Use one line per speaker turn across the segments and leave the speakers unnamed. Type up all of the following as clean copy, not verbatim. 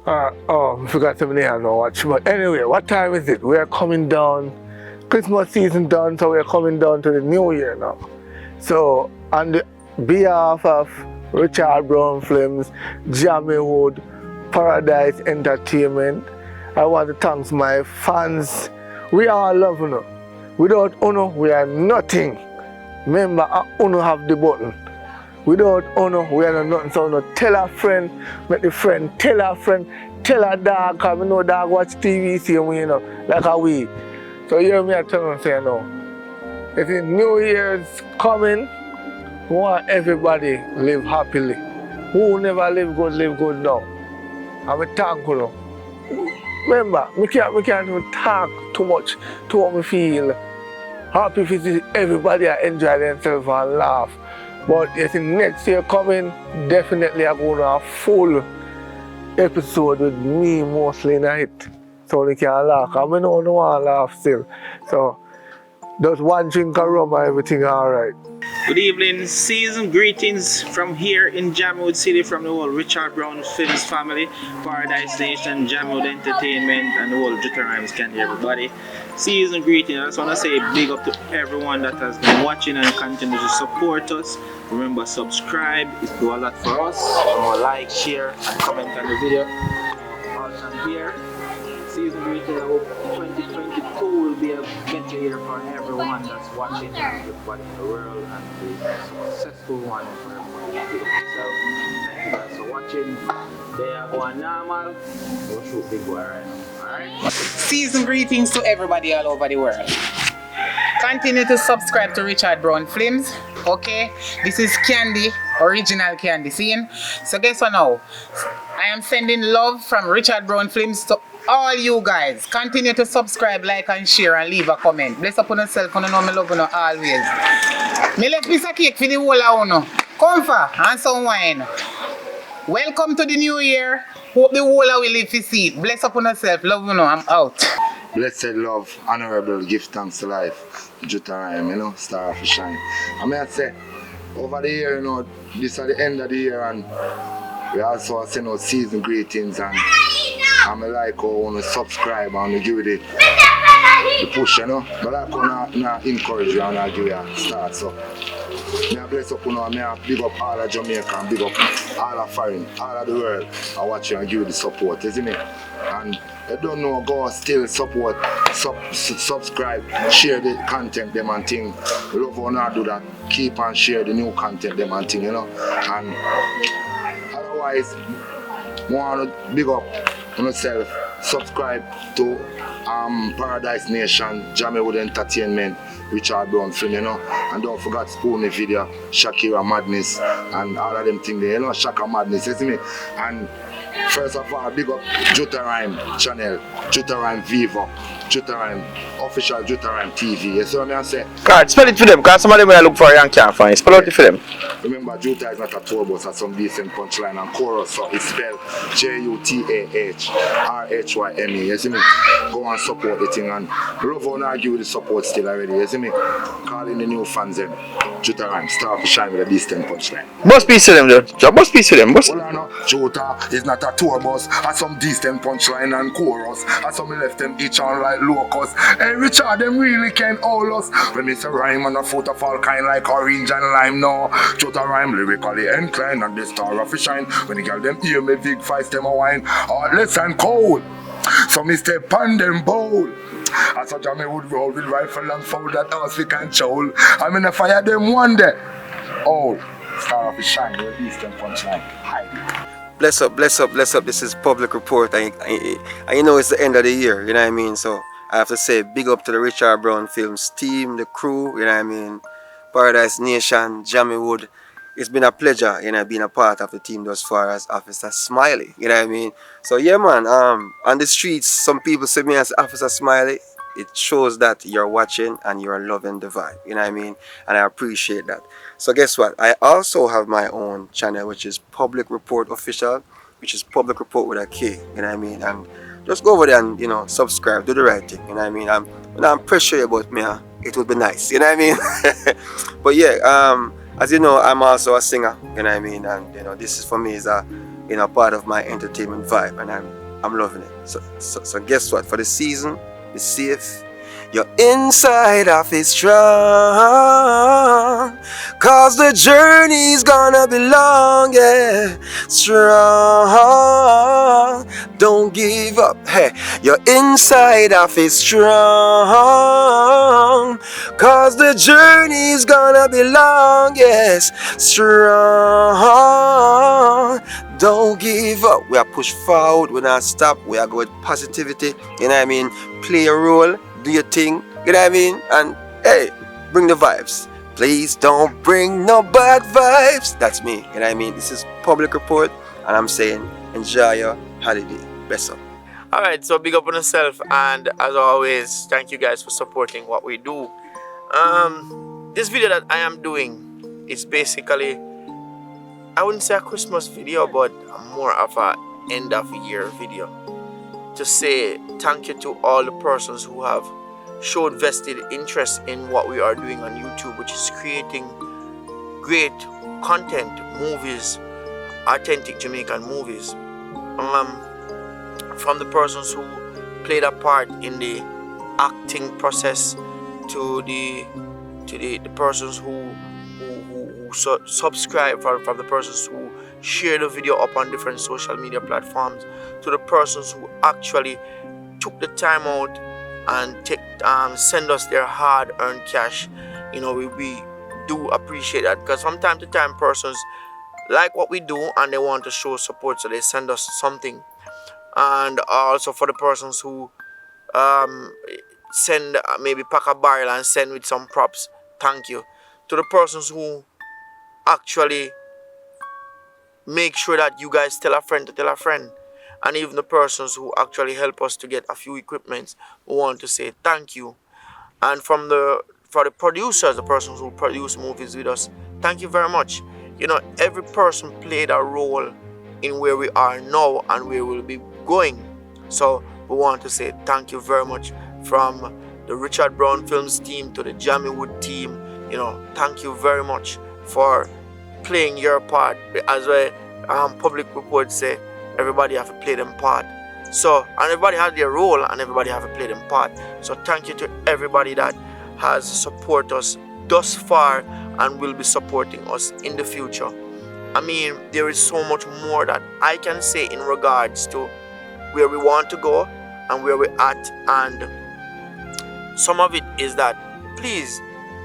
I forgot to name now watch. But anyway, what time is it? We are coming down. Christmas season done, so we are coming down to the New Year now. So on the behalf of Richard Brown Films, Jammiwood, Paradise Entertainment, I want to thank my fans. We are love Uno. Without Uno, we are nothing. Remember, Uno have the button. Without Uno, we are nothing. So Uno tell a friend, make the friend tell a friend, tell a dog, because we know dog watch TV same way, like a we. So hear me I tell them say no. If the New Year's coming, we want everybody live happily. Who never live good now. I'm thankful. Remember, we can't even talk too much to what we feel. Happy to see everybody enjoy themselves and laugh. But you see next year coming, definitely I'm going to have a full episode with me mostly in it. So we can laugh. And we know we want to laugh still. So just one drink of rum and everything alright.
Good evening, season greetings from here in Jammiwood City from the whole Richard Brown Films family, Paradise Nation, Jammiwood Entertainment, and the whole Jutta Rhymes Candy, everybody. Season greetings. I just want to say big up to everyone that has been watching and continue to support us. Remember, subscribe, it do a lot for us. Like, share, and comment on the video. Also here, season greetings. I hope 2022 will be a better year for everyone that's watching, everybody in the world, and be a successful one for everybody. So, thank you guys for watching. They are going normal. We'll shoot big boy right now. Alright?
Season greetings to everybody all over the world. Continue to subscribe to Richard Brown Films. Okay, this is Candy, original Candy scene. So guess what now? I am sending love from Richard Brown Films to all you guys. Continue to subscribe, like and share and leave a comment. Bless upon yourself, you know me love you always. Me left piece of cake for the whole of you. Comfort and some wine. Welcome to the new year. Hope the whole of we live to see it. Bless upon yourself, love you, I'm out.
Blessed love, honorable, give thanks to life. Jutta Rhyme, star of shine. I may say, over the year, this is the end of the year, and we also send out season greetings, and I'm like how you want to subscribe and give it the push, But I can encourage you and I give you a start. So, I bless up, I big up all of Jamaica and big up all of foreign, all of the world. I watch you and give you the support, isn't it? And I don't know, go still support, subscribe, share the content, them and thing. We love when I do that. Keep and share the new content, them and thing, And otherwise, want to big up yourself, subscribe to Paradise Nation, Jammiwood Entertainment, Richard Brown Film, and don't forget Spoony Video, Shakira Madness, and all of them things there, Shaka Madness, you see me? And first of all, big up Jutta Rhyme channel, Jutta Rhyme Vivo, Jutta Rhyme, official Jutta Rhyme TV. You see what I say?
God, spell it for them, because some of them will look for you and can't find it. Spell it for them.
Remember, Jutta is not a tour bus, it's some decent punchline and chorus, so it's spelled Jutahryme. You see me? Go and support the thing, and love on argue with the support still already. You see me? Calling the new fans in Jutta Rhyme, star to shine with a decent punchline.
Must be to them, though. Must be to them.
Jutta is not a tour bus, and some decent punchline and chorus, and some left them each on like locusts. Hey Richard, them really can hold us. When me say rhyme and a foot of all kind like orange and lime, no. Jutta Rhyme lyrically inclined and the star of a shine. When the girl them hear me big fight them a wine, heartless and cold. So me step on them bowl. As a Jammiwood roll with rifle and fold that house we control. I'm in a fire them one day. Oh, star of a shine, the decent punchline. Hi.
Bless up, bless up, bless up. This is Public Report, and you know it's the end of the year, you know what I mean? So I have to say big up to the Richard Brown Films team, the crew, you know what I mean? Paradise Nation, Jammiwood. It's been a pleasure, being a part of the team thus far as Officer Smiley, you know what I mean? So yeah, man, on the streets, some people see me as Officer Smiley. It shows that you're watching and you're loving the vibe, you know what I mean? And I appreciate that. So guess what? I also have my own channel, which is Public Report Official, which is Public Report with a K, you know what I mean? And just go over there and, subscribe, do the right thing, you know what I mean? When I'm pressure about me, it would be nice, you know what I mean? But yeah, as you know, I'm also a singer, you know what I mean? And, this is for me is a in a part of my entertainment vibe, and I'm loving it. So guess what? For the season, be safe. Your inside of is strong, cause the journey's gonna be long, yeah. Strong, don't give up. Hey, your inside of is strong, cause the journey's gonna be long, yes. Strong, don't give up. We are push forward, we not stop. We are going with positivity, you know what I mean? Play a role, do your thing, you know what I mean? And hey, bring the vibes. Please don't bring no bad vibes. That's me, you know what I mean? This is Public Report, and I'm saying enjoy your holiday. Best up.
Alright, so big up on yourself, and as always, thank you guys for supporting what we do. This video that I am doing is basically, I wouldn't say a Christmas video, but more of a end of year video, to say thank you to all the persons who have showed vested interest in what we are doing on YouTube, which is creating great content, movies, authentic Jamaican movies. From the persons who played a part in the acting process to the persons who subscribe, from the persons who share the video up on different social media platforms, to the persons who actually took the time out and send us their hard-earned cash. You know, we do appreciate that, because from time to time persons like what we do and they want to show support, so they send us something. And also for the persons who send, maybe pack a barrel and send with some props, thank you. To the persons who actually make sure that you guys tell a friend to tell a friend, and even the persons who actually help us to get a few equipments, we want to say thank you. And for the producers, the persons who produce movies with us, thank you very much. You know, every person played a role in where we are now and where we'll be going. So we want to say thank you very much, from the Richard Brown Films team to the Jammiwood team. You know, thank you very much for playing your part. As a Public Report say, everybody have to play them part. So, and everybody has their role and everybody have to play them part. So thank you to everybody that has supported us thus far and will be supporting us in the future. I mean, there is so much more that I can say in regards to where we want to go and where we're at, and some of it is that, please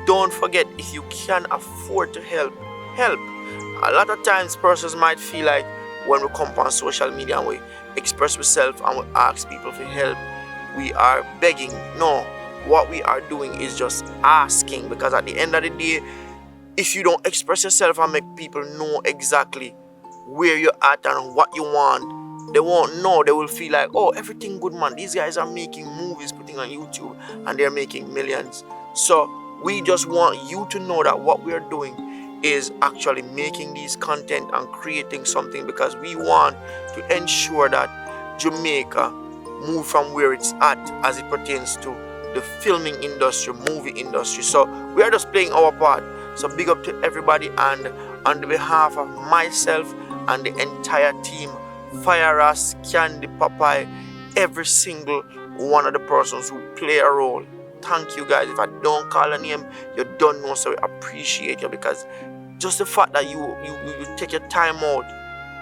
don't forget, if you can afford to help. A lot of times persons might feel like when we come on social media and we express ourselves and we ask people for help, we are begging. No, what we are doing is just asking, because at the end of the day, if you don't express yourself and make people know exactly where you're at and what you want, they won't know. They will feel like, oh, everything good, man. These guys are making movies, putting on YouTube, and they're making millions. So we just want you to know that what we're doing is actually making these content and creating something, because we want to ensure that Jamaica move from where it's at as it pertains to the filming industry, movie industry. So we are just playing our part. So big up to everybody, and on the behalf of myself and the entire team, Fire Us, Candy, Popeye, every single one of the persons who play a role, thank you guys. If I don't call a name, you don't know, so we appreciate you, because just the fact that you take your time out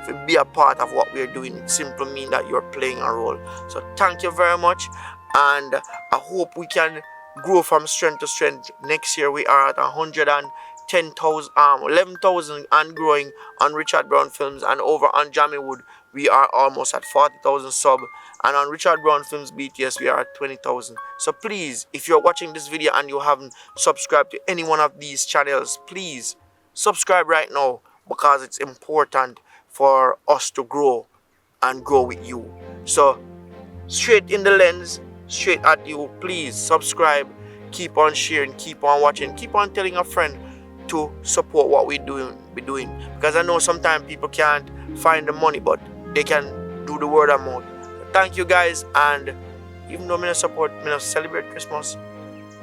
to be a part of what we're doing, it simply means that you're playing a role. So thank you very much, and I hope we can grow from strength to strength. Next year we are at 11,000 and growing on Richard Brown Films, and over on Jammiwood we are almost at 40,000 sub, and on Richard Brown Films BTS we are at 20,000. So please, if you're watching this video and you haven't subscribed to any one of these channels, please subscribe right now, because it's important for us to grow and grow with you. So straight in the lens, straight at you, please subscribe, keep on sharing, keep on watching, keep on telling a friend to support what we be doing, because I know sometimes people can't find the money, but they can do the word of mouth. Thank you guys, and even though I don't celebrate Christmas,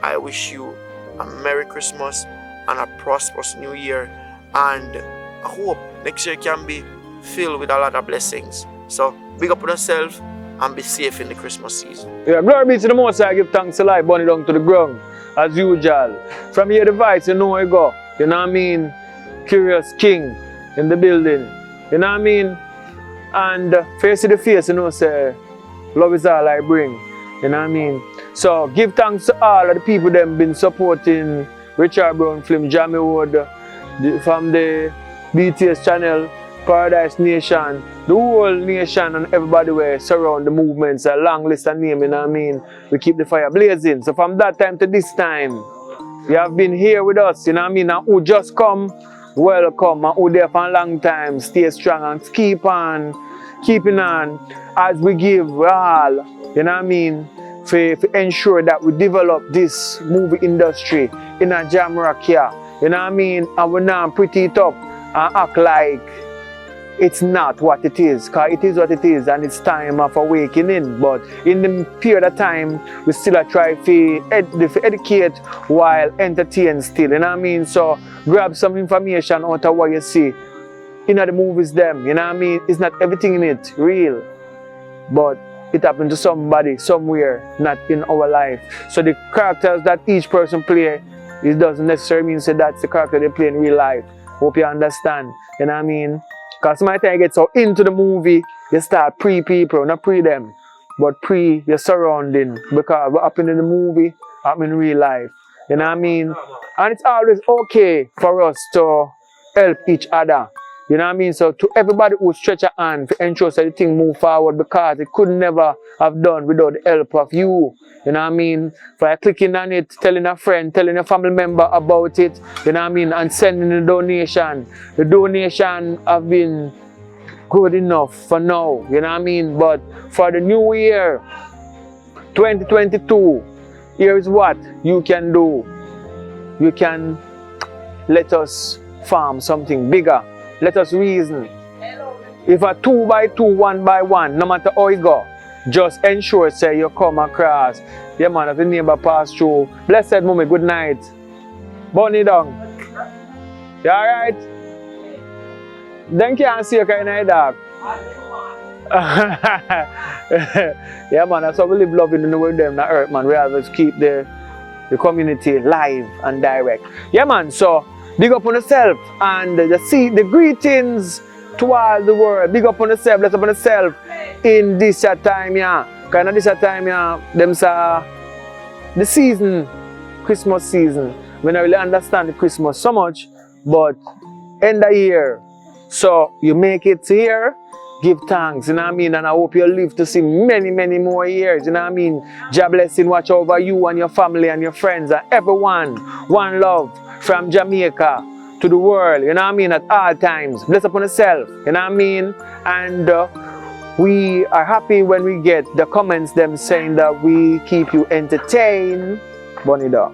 I wish you a Merry Christmas and a prosperous New Year, and I hope next year can be
filled with a lot of blessings. So big up on yourself and be safe in the Christmas season.
Yeah, glory be to the Most High, give thanks to life, burn it down to the ground, as usual. From here the vice, you know where you go. You know what I mean? Curious King in the building. You know what I mean? And face to the face, you know, say, love is all I bring. You know what I mean? So give thanks to all of the people that have been supporting Richard Brown Film, Jammiwood, from the BTS channel, Paradise Nation, the whole nation and everybody where surround the movements, a long list of names, you know what I mean? We keep the fire blazing. So from that time to this time, you have been here with us, you know what I mean? And who just come, welcome. And who there for a long time, stay strong and keep on, keeping on as we give all, you know what I mean? For ensure that we develop this movie industry in a Jamrock here, you know what I mean? And we now pretty it up and act like it's not what it is, because it is what it is and it's time of awakening. But in the period of time, we still try to educate while entertain still, you know what I mean? So grab some information out of what you see in the movies them, you know what I mean? It's not everything in it real, but it happened to somebody somewhere, not in our life. So the characters that each person play, it doesn't necessarily mean that that's the character they play in real life. Hope you understand, you know what I mean? Because sometimes you get so into the movie, you start pre-people, not pre-them, but pre your surrounding. Because what happened in the movie, happened in real life. You know what I mean? And it's always okay for us to help each other. You know what I mean? So to everybody who stretch a hand to ensure that the thing move forward, because it could never have done without the help of you. You know what I mean? For clicking on it, telling a friend, telling a family member about it, you know what I mean? And sending the donation. The donation have been good enough for now, you know what I mean? But for the new year, 2022, here is what you can do. You can let us farm something bigger. Let us reason. If a 2 by 2, 1 by 1, no matter how you go, just ensure say you come across. Yeah man, if the neighbor pass through. Blessed mommy, good night. Bunny down. You alright? Then can't see you kind of dark. Yeah man, that's how we live loving in the world them, not earth man. We always keep the community live and direct. Yeah man, so big up on yourself and the greetings to all the world. Big up on yourself, bless up on yourself in this time, yeah. Because in this time, yeah, them say the season, Christmas season. We don't really understand the Christmas so much, but end of year. So you make it here, give thanks, you know what I mean? And I hope you live to see many, many more years, you know what I mean? Jah blessing watch over you and your family and your friends and everyone. One love from Jamaica to the world, you know what I mean? At all times. Bless upon yourself, you know what I mean? And we are happy when we get the comments them saying that we keep you entertained. Bonida.